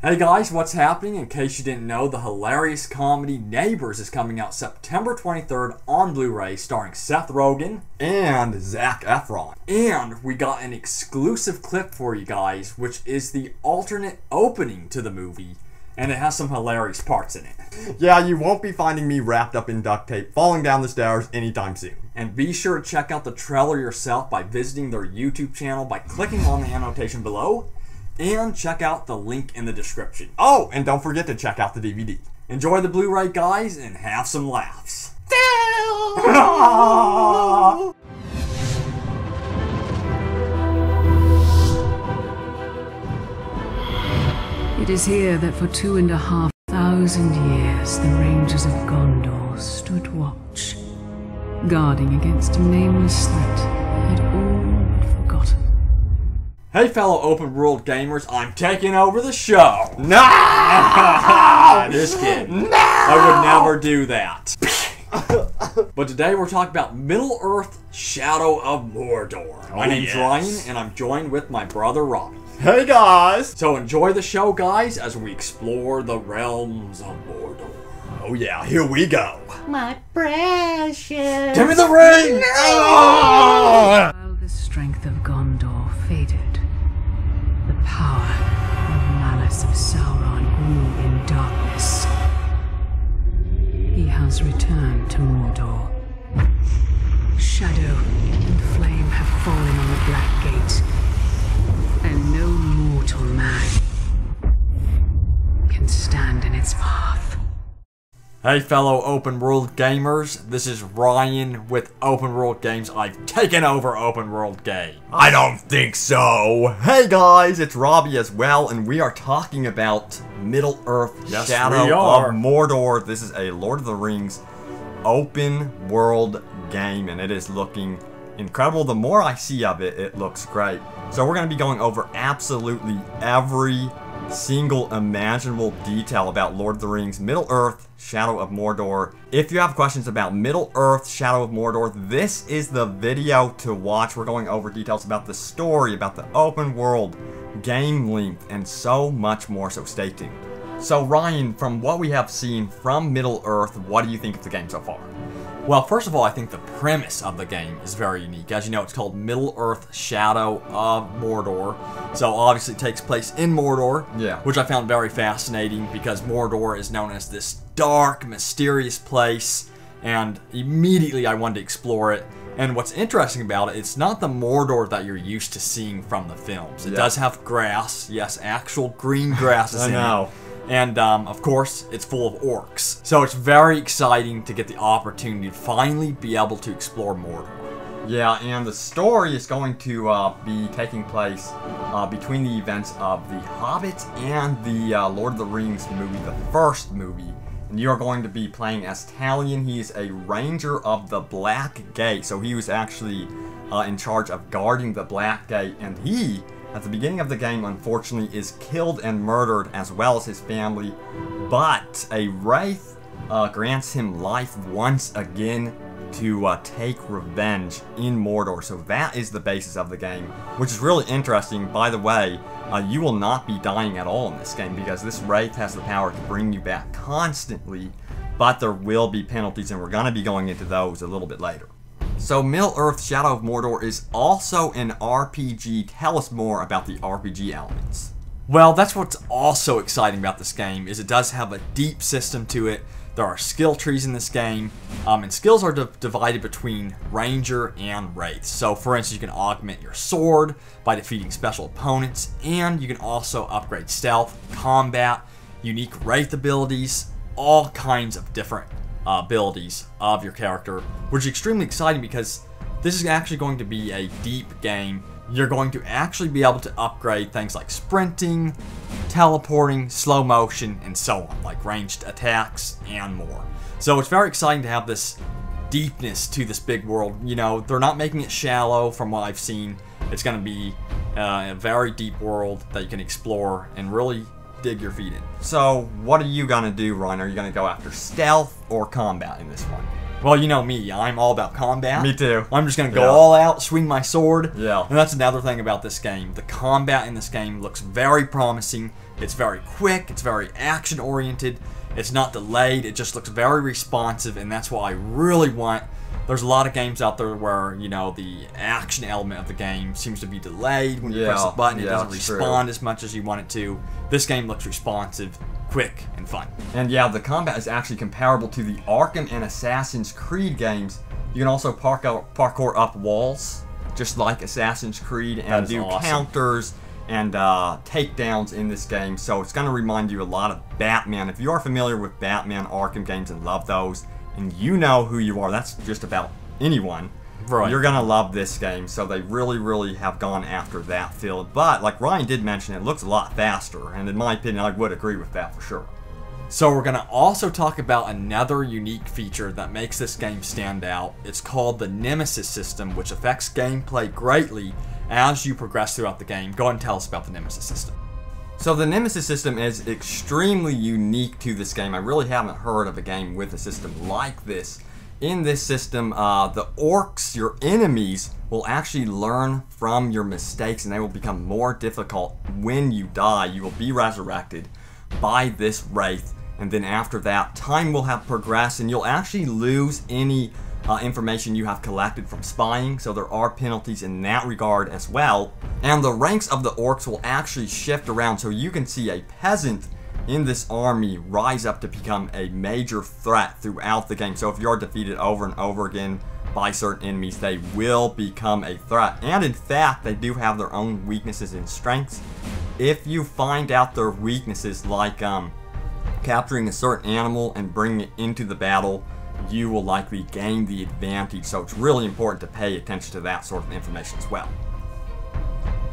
Hey guys, what's happening? In case you didn't know, the hilarious comedy Neighbors is coming out September 23rd on Blu-ray, starring Seth Rogen and Zac Efron. And we got an exclusive clip for you guys, which is the alternate opening to the movie, and it has some hilarious parts in it. Yeah, you won't be finding me wrapped up in duct tape falling down the stairs anytime soon. And be sure to check out the trailer yourself by visiting their YouTube channel by clicking on the annotation below. And check out the link in the description. Oh, and don't forget to check out the DVD. Enjoy the Blu-ray, guys, and have some laughs. It is here that for 2,500 years the Rangers of Gondor stood watch, guarding against a nameless threat they had all forgotten. Hey fellow open world gamers, I'm taking over the show. No! Just kidding. No! I would never do that. But today we're talking about Middle-earth: Shadow of Mordor. My name's Ryan, and I'm joined with my brother Robbie. Hey guys! So enjoy the show, guys, as we explore the realms of Mordor. Oh yeah, here we go. My precious. Give me the ring! While the strength of Gondor faded, the power and malice of Sauron grew in darkness. He has returned to Mordor. Shadow and flame have fallen on the Black Gate, and no mortal man can stand in its path. Hey fellow open world gamers, this is Ryan with Open World Games. I've taken over Open World Game. I don't think so. Hey guys, it's Robbie as well, and we are talking about Middle-earth: Yes, Shadow we are. of Mordor. This is a Lord of the Rings open world game, and it is looking incredible. The more I see of it, it looks great. So we're going to be going over absolutely every single imaginable detail about Lord of the Rings Middle-earth: Shadow of Mordor. If you have questions about Middle-earth: Shadow of Mordor, this is the video to watch. We're going over details about the story, about the open world, game length, and so much more, so stay tuned. So Ryan, from what we have seen from Middle-earth, what do you think of the game so far? Well, first of all, I think the premise of the game is very unique. As you know, it's called Middle-earth: Shadow of Mordor. So obviously it takes place in Mordor, Yeah. which I found very fascinating because Mordor is known as this dark, mysterious place, and immediately I wanted to explore it. And what's interesting about it, it's not the Mordor that you're used to seeing from the films. It Yeah. does have grass, yes, actual green grass is I in know. it. And, of course, it's full of orcs. So it's very exciting to get the opportunity to finally be able to explore Mordor. Yeah, and the story is going to be taking place between the events of The Hobbit and the Lord of the Rings movie, the first movie. And you are going to be playing as Talion. He is a ranger of the Black Gate. So he was actually in charge of guarding the Black Gate. And he, at the beginning of the game, unfortunately, is killed and murdered, as well as his family. But a wraith grants him life once again to take revenge in Mordor. So that is the basis of the game, which is really interesting. By the way, you will not be dying at all in this game because this wraith has the power to bring you back constantly, but there will be penalties, and we're going to be going into those a little bit later. So Middle-earth: Shadow of Mordor is also an RPG. Tell us more about the RPG elements. Well, that's what's also exciting about this game, is it does have a deep system to it. There are skill trees in this game, and skills are divided between Ranger and Wraith. So, for instance, you can augment your sword by defeating special opponents, and you can also upgrade stealth, combat, unique Wraith abilities, all kinds of different abilities of your character, which is extremely exciting because this is actually going to be a deep game. You're going to actually be able to upgrade things like sprinting, teleporting, slow motion, and so on, like ranged attacks and more. So it's very exciting to have this deepness to this big world. You know, they're not making it shallow from what I've seen. It's going to be a very deep world that you can explore and really dig your feet in. So what are you going to do, Ryan? Are you going to go after stealth or combat in this one? Well, you know me, I'm all about combat. Me too. I'm just going to go Yeah. all out, swing my sword. Yeah. And that's another thing about this game. The combat in this game looks very promising. It's very quick, it's very action-oriented, it's not delayed, it just looks very responsive, and that's what I really want. There's a lot of games out there where, you know, the action element of the game seems to be delayed. When you press the button, it doesn't respond as much as you want it to. This game looks responsive, quick, and fun. And yeah, the combat is actually comparable to the Arkham and Assassin's Creed games. You can also parkour up walls, just like Assassin's Creed, and do counters and takedowns in this game. So it's going to remind you a lot of Batman. If you are familiar with Batman Arkham games and love those, and you know who you are, that's just about anyone, right, you're going to love this game. So they really have gone after that field. But like Ryan did mention, it looks a lot faster, and in my opinion, I would agree with that for sure. So we're going to also talk about another unique feature that makes this game stand out. It's called the Nemesis system, which affects gameplay greatly as you progress throughout the game. Go ahead and tell us about the Nemesis system. So the Nemesis system is extremely unique to this game. I really haven't heard of a game with a system like this. In this system, the orcs, your enemies, will actually learn from your mistakes, and they will become more difficult when you die. You will be resurrected by this wraith, and then after that, time will have progressed, and you'll actually lose any information you have collected from spying, so there are penalties in that regard as well. And the ranks of the orcs will actually shift around, so you can see a peasant in this army rise up to become a major threat throughout the game. So if you're defeated over and over again by certain enemies, they will become a threat. And in fact, they do have their own weaknesses and strengths. If you find out their weaknesses, like capturing a certain animal and bringing it into the battle, you will likely gain the advantage. So it's really important to pay attention to that sort of information as well.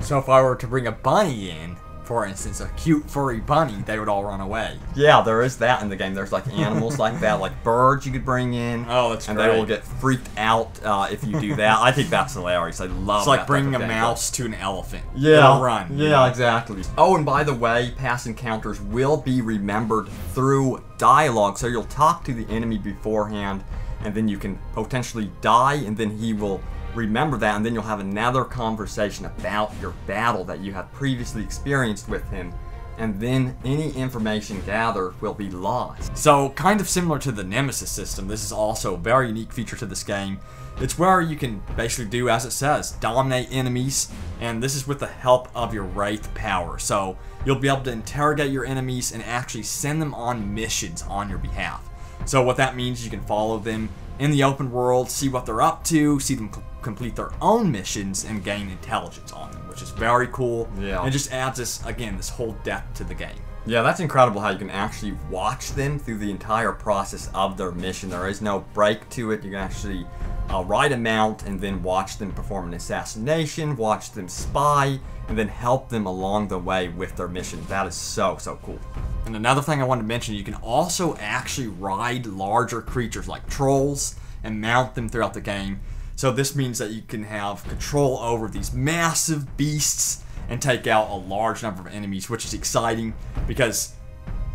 So if I were to bring a bunny in, for instance, a cute furry bunny, they would all run away. Yeah, there is that in the game. There's like animals like that, like birds you could bring in. Oh, that's and great. They will get freaked out if you do that. I think that's hilarious. I love It's like that bringing a type of mouse to an elephant. Yeah, They'll run. Yeah, exactly. Oh, and by the way, past encounters will be remembered through dialogue. So you'll talk to the enemy beforehand, and then you can potentially die, and then he will remember that, and then you'll have another conversation about your battle that you have previously experienced with him, and then any information gathered will be lost. So, kind of similar to the Nemesis system, this is also a very unique feature to this game. It's where you can basically do as it says, dominate enemies, and this is with the help of your Wraith power. So, you'll be able to interrogate your enemies and actually send them on missions on your behalf. So what that means, you can follow them in the open world, see what they're up to, see them complete their own missions, and gain intelligence on them, which is very cool. Yeah. And it just adds this, again, this whole depth to the game. Yeah, that's incredible how you can actually watch them through the entire process of their mission. There is no break to it. You can actually ride a mount and then watch them perform an assassination, watch them spy, and then help them along the way with their mission. That is so cool. And another thing I wanted to mention, you can also actually ride larger creatures like trolls and mount them throughout the game. So this means that you can have control over these massive beasts and take out a large number of enemies, which is exciting because,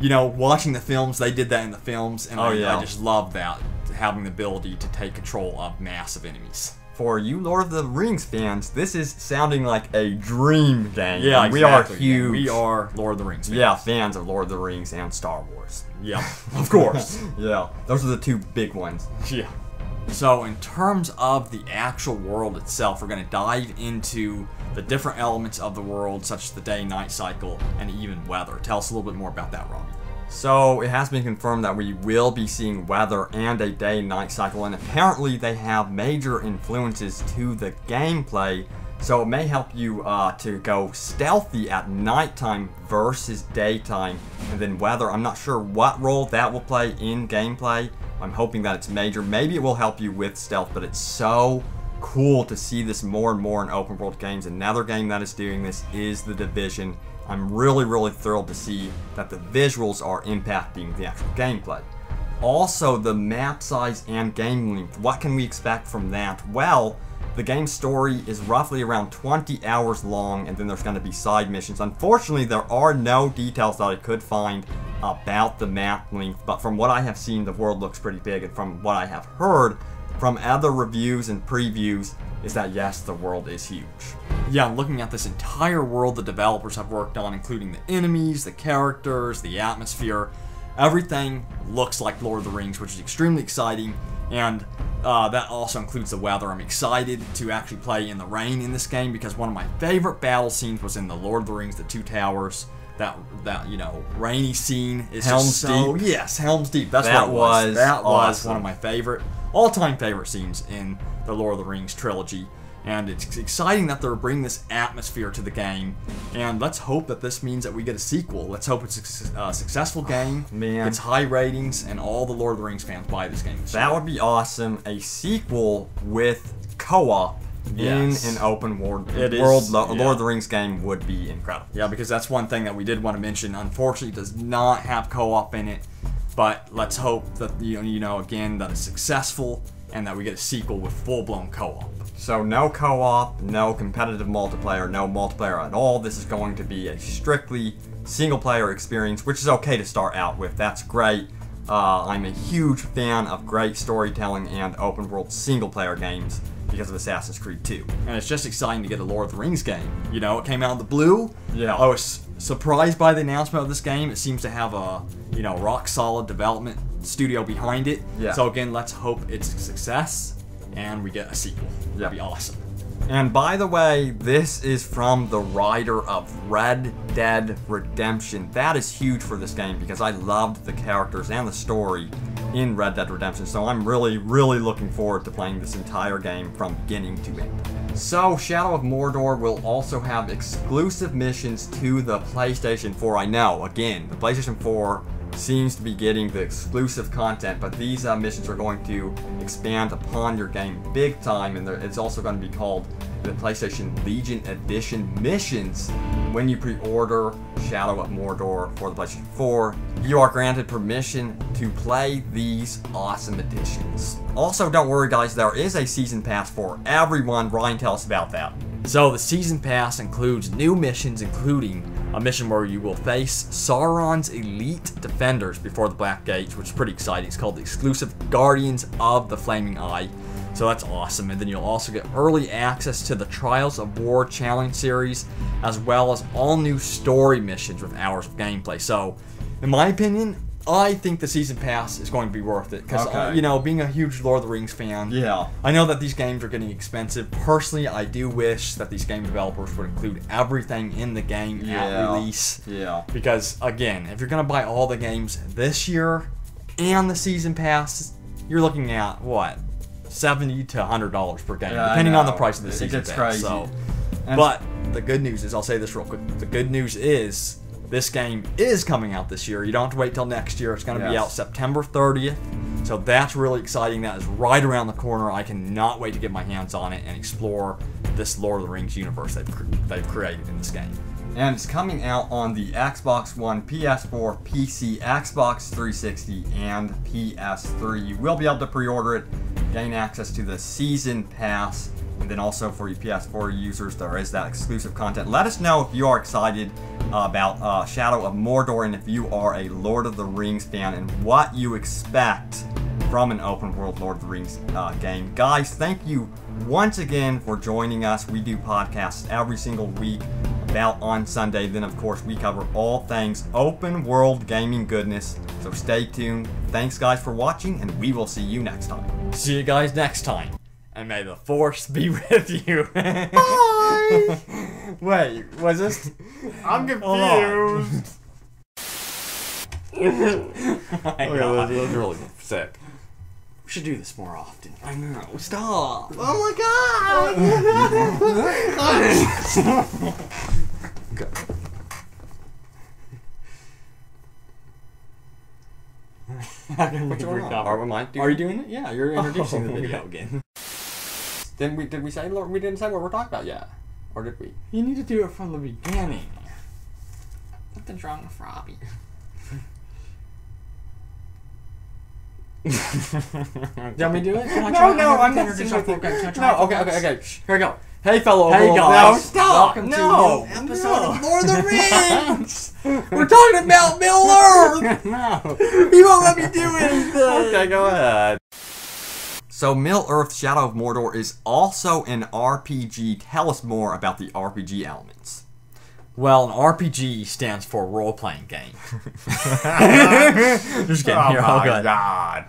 you know, watching the films, they did that in the films, and I just love that, having the ability to take control of massive enemies. For you Lord of the Rings fans, this is sounding like a dream game. Yeah, exactly. We are huge. We are Lord of the Rings fans. Yeah, fans of Lord of the Rings and Star Wars. Yeah, of course. Yeah, those are the two big ones. Yeah. So in terms of the actual world itself, we're going to dive into the different elements of the world, such as the day-night cycle and even weather. Tell us a little bit more about that, Robbie. So it has been confirmed that we will be seeing weather and a day-night cycle, and apparently they have major influences to the gameplay. So it may help you to go stealthy at nighttime versus daytime, and then weather. I'm not sure what role that will play in gameplay. I'm hoping that it's major. Maybe it will help you with stealth, but it's so cool to see this more and more in open world games. Another game that is doing this is The Division. I'm really thrilled to see that the visuals are impacting the actual gameplay. Also, the map size and game length. What can we expect from that? Well, the game story is roughly around 20 hours long, and then there's going to be side missions. Unfortunately, there are no details that I could find about the map length, but from what I have seen, the world looks pretty big, and from what I have heard from other reviews and previews, is that yes, the world is huge. Yeah, and looking at this entire world the developers have worked on, including the enemies, the characters, the atmosphere, everything looks like Lord of the Rings, which is extremely exciting, and that also includes the weather. I'm excited to actually play in the rain in this game because one of my favorite battle scenes was in the Lord of the Rings, The Two Towers. That rainy scene is Helm's just so... Deep. Yes, Helm's Deep. That's That what it was. That was awesome. one of my all-time favorite scenes in the Lord of the Rings trilogy. And it's exciting that they're bringing this atmosphere to the game. And let's hope that this means that we get a sequel. Let's hope it's a successful game. Man. It's high ratings, and all the Lord of the Rings fans buy this game. That would be awesome. A sequel with co-op Yes. in an open world, It is, Lord yeah. of the Rings game would be incredible. Yeah, because that's one thing that we did want to mention. Unfortunately, it does not have co-op in it. But let's hope that, again, that it's successful and that we get a sequel with full-blown co-op. So no co-op, no competitive multiplayer, no multiplayer at all. This is going to be a strictly single-player experience, which is okay to start out with. That's great. I'm a huge fan of great storytelling and open-world single-player games because of Assassin's Creed 2. And it's just exciting to get a Lord of the Rings game. It came out of the blue. Yeah. I was surprised by the announcement of this game. It seems to have a, rock-solid development studio behind it. Yeah. So again, let's hope it's a success and we get a sequel. Yeah. That'd be awesome. And by the way, this is from the writer of Red Dead Redemption. That is huge for this game because I loved the characters and the story in Red Dead Redemption. So I'm really, really looking forward to playing this entire game from beginning to end. So Shadow of Mordor will also have exclusive missions to the PlayStation 4. I know, again, the PlayStation 4 seems to be getting the exclusive content, but these missions are going to expand upon your game big time, and it's also going to be called the PlayStation Legion Edition missions. When you pre-order Shadow of Mordor for the PlayStation 4, you are granted permission to play these awesome editions. Also, don't worry guys, there is a season pass for everyone. Ryan, tell us about that. So the season pass includes new missions, including a mission where you will face Sauron's elite defenders before the Black Gates, which is pretty exciting. It's called the exclusive Guardians of the Flaming Eye. So that's awesome. And then you'll also get early access to the Trials of War Challenge series, as well as all new story missions with hours of gameplay. So, in my opinion, I think the season pass is going to be worth it because, Okay. being a huge Lord of the Rings fan, Yeah. I know that these games are getting expensive. Personally, I do wish that these game developers would include everything in the game at release. Yeah. Because, again, if you're going to buy all the games this year and the season pass, you're looking at, what, $70 to $100 per game, Yeah, I depending on the know. price of the It season gets pass. crazy. So, And- but the good news is, I'll say this real quick, the good news is this game is coming out this year. You don't have to wait till next year. It's going to be Yes. out September 30th. So that's really exciting. That is right around the corner. I cannot wait to get my hands on it and explore this Lord of the Rings universe they've created in this game. And it's coming out on the Xbox One, PS4, PC, Xbox 360, and PS3. You will be able to pre-order it, gain access to the Season Pass, and then also for you PS4 users, there is that exclusive content. Let us know if you are excited about Shadow of Mordor and if you are a Lord of the Rings fan and what you expect from an open world Lord of the Rings game. Guys, thank you once again for joining us. We do podcasts every single week about on Sunday. Then, of course, we cover all things open world gaming goodness. So stay tuned. Thanks, guys, for watching, and we will see you next time. See you guys next time. And may the Force be with you. Bye! Wait, was this? I'm Hold on. confused. Okay, that was really sick. We should do this more often. I know. Stop. Oh my god! Okay. What's going on? Are you doing it? Yeah, you're introducing the video again. Did we say we didn't say what we're talking about yet? Or did we? You need to do it from the beginning. Something's wrong with Robbie. Do you want me to do it? Can I No, try? no, I'm not introduce singing myself. with you. Can I try No, it okay, once? okay. Here we go. Hey, fellow Hey, overlords. guys. No, stop. Welcome No, to a new episode no. of Lord of the Rings. We're talking about Middle Earth. No. You won't let me do anything. Okay, go ahead. So Middle-earth: Shadow of Mordor is also an RPG. Tell us more about the RPG elements. Well, an RPG stands for role-playing game. Just kidding. Oh Here, I'll my go ahead. god.